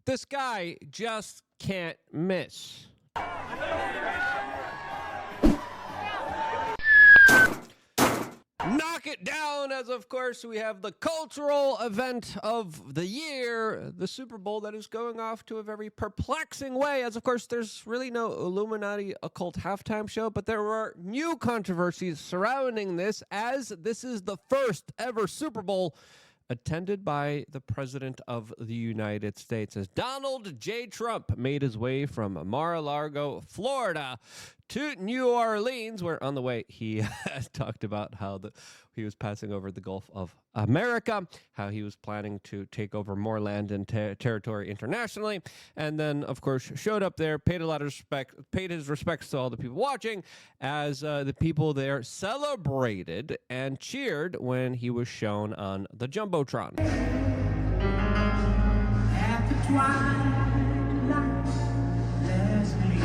This guy just can't miss. Knock it down, as of course we have the cultural event of the year, the Super Bowl, that is going off to a very perplexing way, as of course there's really no Illuminati occult halftime show, but there are new controversies surrounding this, as this is the first ever Super Bowl attended by the President of the United States, as Donald J. Trump made his way from Mar-a-Lago, Florida, to New Orleans, where on the way he talked about how he was passing over the Gulf of America, how he was planning to take over more land and territory internationally, and then, of course, showed up there, paid his respects to all the people watching, as the people there celebrated and cheered when he was shown on the Jumbotron. At the twilight's last gleam,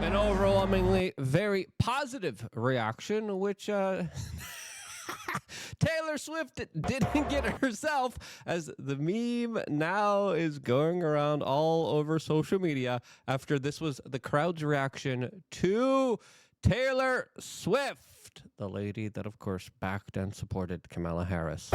an overwhelmingly very positive reaction, which Taylor Swift didn't get herself, as the meme now is going around all over social media after this was the crowd's reaction to Taylor Swift, the lady that, of course, backed and supported Kamala Harris.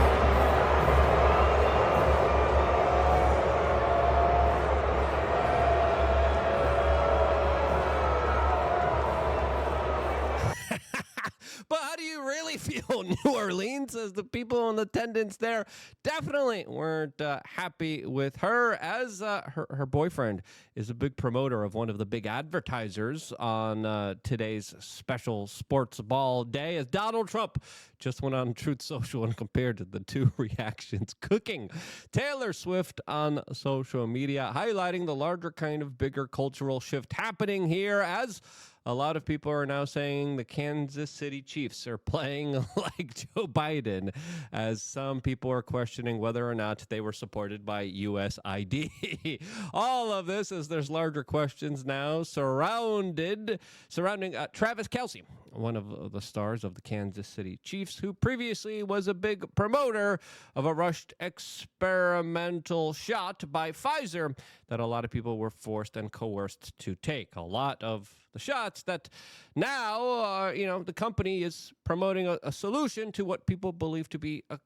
But how do you really feel, New Orleans? As the people in attendance there definitely weren't happy with her, as her boyfriend is a big promoter of one of the big advertisers on today's special sports ball day, as Donald Trump just went on Truth Social and compared the two reactions, cooking Taylor Swift on social media, highlighting the larger kind of bigger cultural shift happening here, as a lot of people are now saying the Kansas City Chiefs are playing like Joe Biden, as some people are questioning whether or not they were supported by USID. All of this, as there's larger questions now surrounding Travis Kelce, one of the stars of the Kansas City Chiefs, who previously was a big promoter of a rushed experimental shot by Pfizer that a lot of people were forced and coerced to take. A lot of the shots that now, the company is promoting a solution to what people believe to be a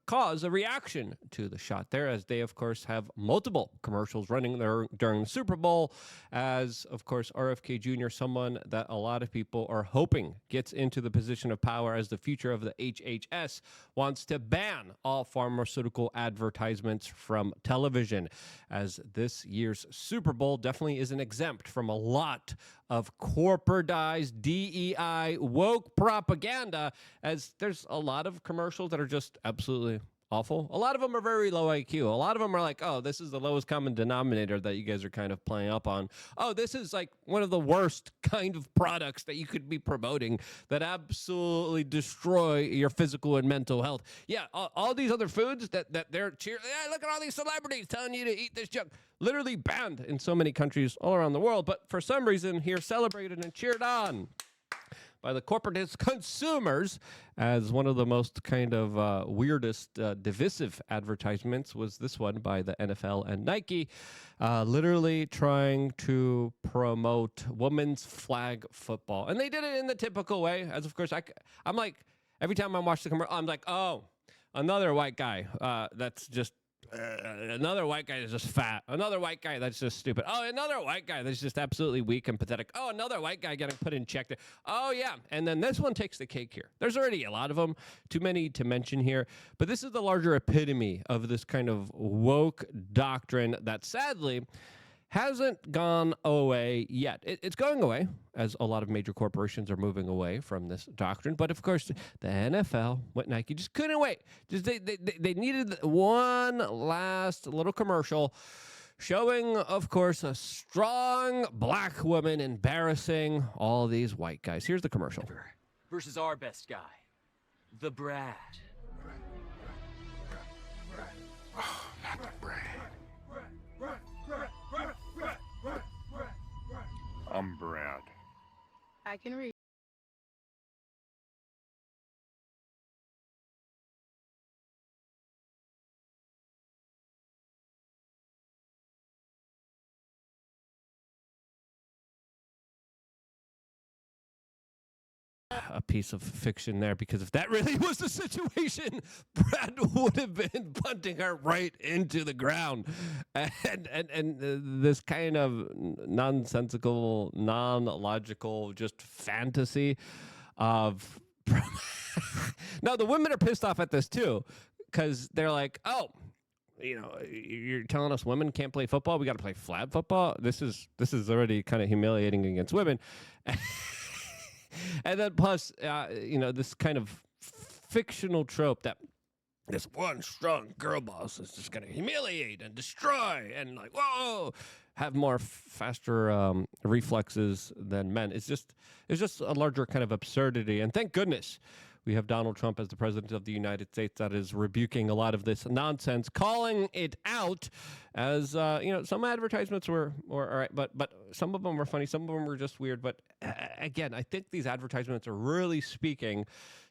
reaction to the shot there, as they, of course, have multiple commercials running there during the Super Bowl, as, of course, RFK Jr., someone that a lot of people are hoping gets into the position of power as the future of the HHS, wants to ban all pharmaceutical advertisements from television, as this year's Super Bowl definitely isn't exempt from a lot of corporatized DEI woke propaganda, as there's a lot of commercials that are just absolutely awful. A lot of them are very low IQ. A lot of them are like, oh, this is the lowest common denominator that you guys are kind of playing up on. Oh, this is like one of the worst kind of products that you could be promoting that absolutely destroy your physical and mental health. Yeah, all these other foods that they're cheering. Yeah, look at all these celebrities telling you to eat this junk. Literally banned in so many countries all around the world, but for some reason here celebrated and cheered on by the corporatist consumers, as one of the most kind of weirdest divisive advertisements was this one by the NFL and Nike, literally trying to promote women's flag football. And they did it in the typical way, as of course I'm like, every time I watch the commercial, I'm like, oh, another white guy that's just another white guy that's just fat. Another white guy that's just stupid. Oh, another white guy that's just absolutely weak and pathetic. Oh, another white guy getting put in check there. Oh, yeah. And then this one takes the cake here. There's already a lot of them, too many to mention here. But this is the larger epitome of this kind of woke doctrine that sadly hasn't gone away yet. It's going away, as a lot of major corporations are moving away from this doctrine. But of course, the NFL, what Nike just couldn't wait. Just they needed one last little commercial showing, of course, a strong black woman embarrassing all these white guys. Here's the commercial. Versus our best guy, the Brad. can read. A piece of fiction there, because if that really was the situation, Brad would have been punting her right into the ground, and this kind of nonsensical, non-logical, just fantasy of. Now the women are pissed off at this too, because they're like, oh. You're telling us women can't play football. We got to play flag football. This is already kind of humiliating against women. And then plus, this kind of fictional trope that this one strong girl boss is just going to humiliate and destroy and like, whoa, have more faster reflexes than men. It's just a larger kind of absurdity. And thank goodness we have Donald Trump as the president of the United States that is rebuking a lot of this nonsense, calling it out as, some advertisements were all right, but some of them were funny. Some of them were just weird. But again, I think these advertisements are really speaking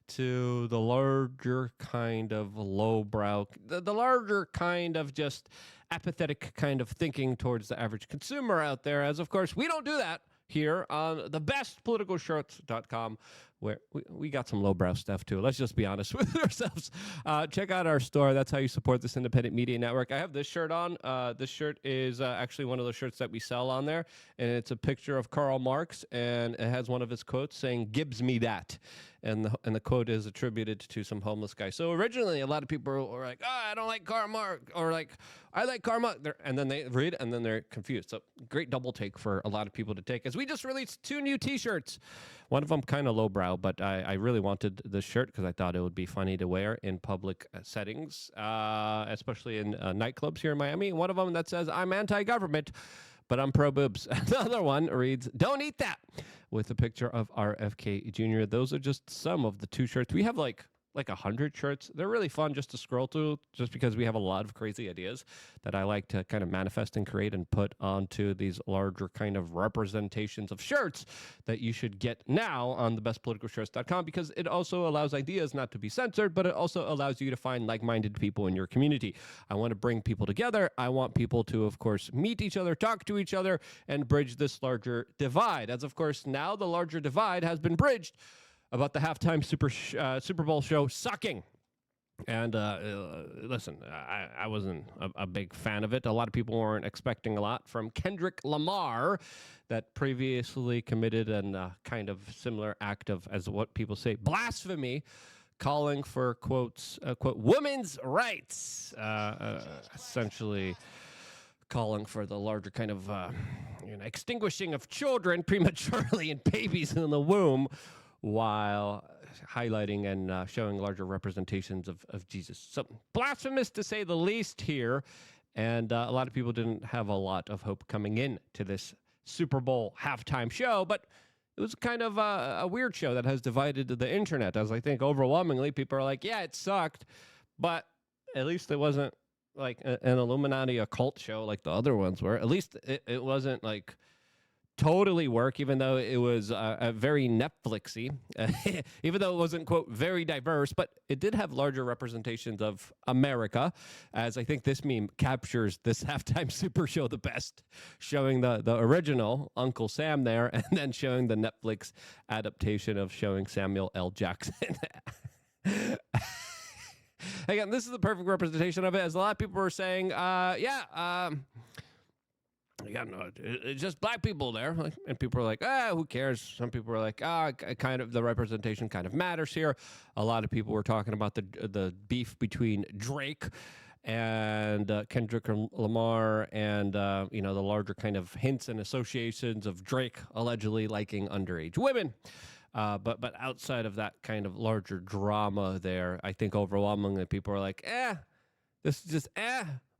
to the larger kind of lowbrow, the larger kind of just apathetic kind of thinking towards the average consumer out there, as of course we don't do that here on the bestpoliticalshirts.com, where we got some lowbrow stuff too. Let's just be honest with ourselves. Check out our store. That's how you support this independent media network. I have this shirt on. This shirt is actually one of the shirts that we sell on there, and it's a picture of Karl Marx, and it has one of his quotes saying, "Gibbs me that." And the quote is attributed to some homeless guy. So originally, a lot of people were like, "Oh, I don't like Karl Marx," or like, "I like Karl Marx," and then they read, and then they're confused. So great double take for a lot of people to take, as we just released 2 new T-shirts. One of them kind of lowbrow, but I really wanted this shirt because I thought it would be funny to wear in public settings, especially in nightclubs here in Miami. One of them that says, "I'm anti-government, but I'm pro-boobs." Another one reads, "Don't eat that," with a picture of RFK Jr. Those are just some of the 2 shirts. We have like 100 shirts. They're really fun just to scroll through, just because we have a lot of crazy ideas that I like to kind of manifest and create and put onto these larger kind of representations of shirts that you should get now on thebestpoliticalshirts.com, because it also allows ideas not to be censored, but it also allows you to find like-minded people in your community. I want to bring people together. I want people to, of course, meet each other, talk to each other, and bridge this larger divide. As, of course, now the larger divide has been bridged about the halftime Super Bowl show sucking. And listen, I wasn't a big fan of it. A lot of people weren't expecting a lot from Kendrick Lamar, that previously committed a kind of similar act of, as what people say, blasphemy, calling for, quote, women's rights, essentially calling for the larger kind of extinguishing of children prematurely and babies in the womb, while highlighting and showing larger representations of Jesus. So blasphemous, to say the least, here. And a lot of people didn't have a lot of hope coming in to this Super Bowl halftime show, but it was kind of a weird show that has divided the internet, as I think overwhelmingly people are like, yeah, it sucked, but at least it wasn't like an Illuminati occult show like the other ones were. At least it wasn't like totally work, even though it was very Netflixy, even though it wasn't, quote, very diverse, but it did have larger representations of America, as I think this meme captures this halftime Super Show the best, showing the original Uncle Sam there, and then showing the Netflix adaptation of showing Samuel L. Jackson. Again, this is the perfect representation of it, as a lot of people were saying, no, it's just black people there. And people are like, who cares? Some people are like, kind of the representation kind of matters here. A lot of people were talking about the beef between Drake and Kendrick Lamar, and the larger kind of hints and associations of Drake allegedly liking underage women. But outside of that kind of larger drama there, I think overwhelmingly people are like, this is just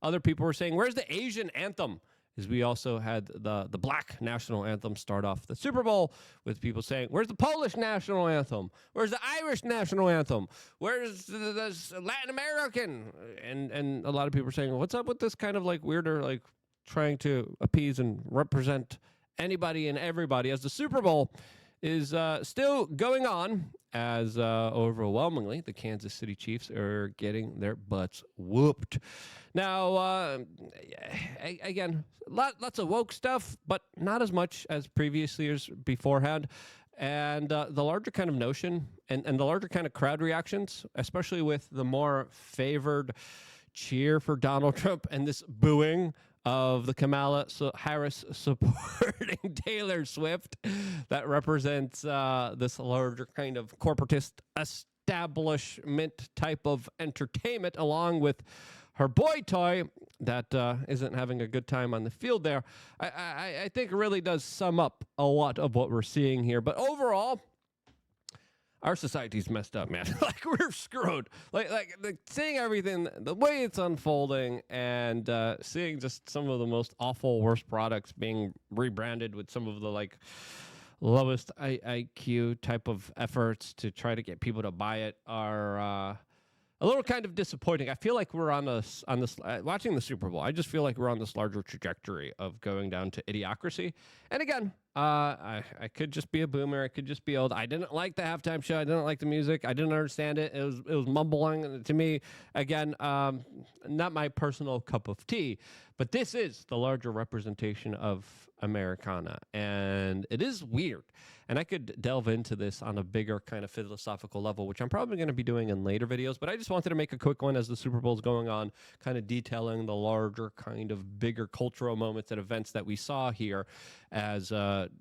Other people were saying, where's the Asian anthem? Is we also had the black national anthem start off the Super Bowl, with people saying, where's the Polish national anthem? Where's the Irish national anthem? Where's the Latin American? And a lot of people are saying, what's up with this kind of like weirder, like trying to appease and represent anybody and everybody, as the Super Bowl is still going on as overwhelmingly the Kansas City Chiefs are getting their butts whooped. Now, again, lots of woke stuff, but not as much as previous years beforehand. And the larger kind of notion and the larger kind of crowd reactions, especially with the more favored cheer for Donald Trump and this booing of the Kamala Harris supporting Taylor Swift that represents this larger kind of corporatist establishment type of entertainment, along with her boy toy that isn't having a good time on the field there. I think it really does sum up a lot of what we're seeing here. But overall, our society's messed up, man. Like, we're screwed. Like seeing everything, the way it's unfolding, and seeing just some of the most awful, worst products being rebranded with some of the, like, lowest IQ type of efforts to try to get people to buy it are a little kind of disappointing. I feel like we're on this watching the Super Bowl. I just feel like we're on this larger trajectory of going down to idiocracy. And again, I could just be a boomer. I could just be old. I didn't like the halftime show. I didn't like the music. I didn't understand it. It was mumbling to me. Again, not my personal cup of tea. But this is the larger representation of Americana, and it is weird. And I could delve into this on a bigger kind of philosophical level, which I'm probably going to be doing in later videos, but I just wanted to make a quick one as the Super Bowl is going on, kind of detailing the larger kind of bigger cultural moments and events that we saw here, as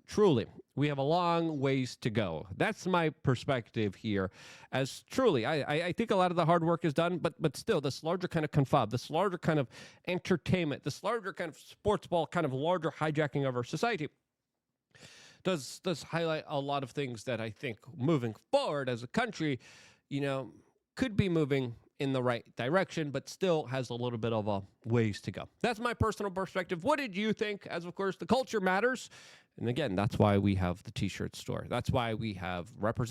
truly we have a long ways to go. That's my perspective here, as truly I think a lot of the hard work is done, but still this larger kind of confab, this larger kind of entertainment, this larger kind of sports ball, kind of larger hijacking of our society does highlight a lot of things that I think moving forward as a country, could be moving in the right direction, but still has a little bit of a ways to go. That's my personal perspective. What did you think? As of course, the culture matters. And again, that's why we have the t-shirt store. That's why we have representatives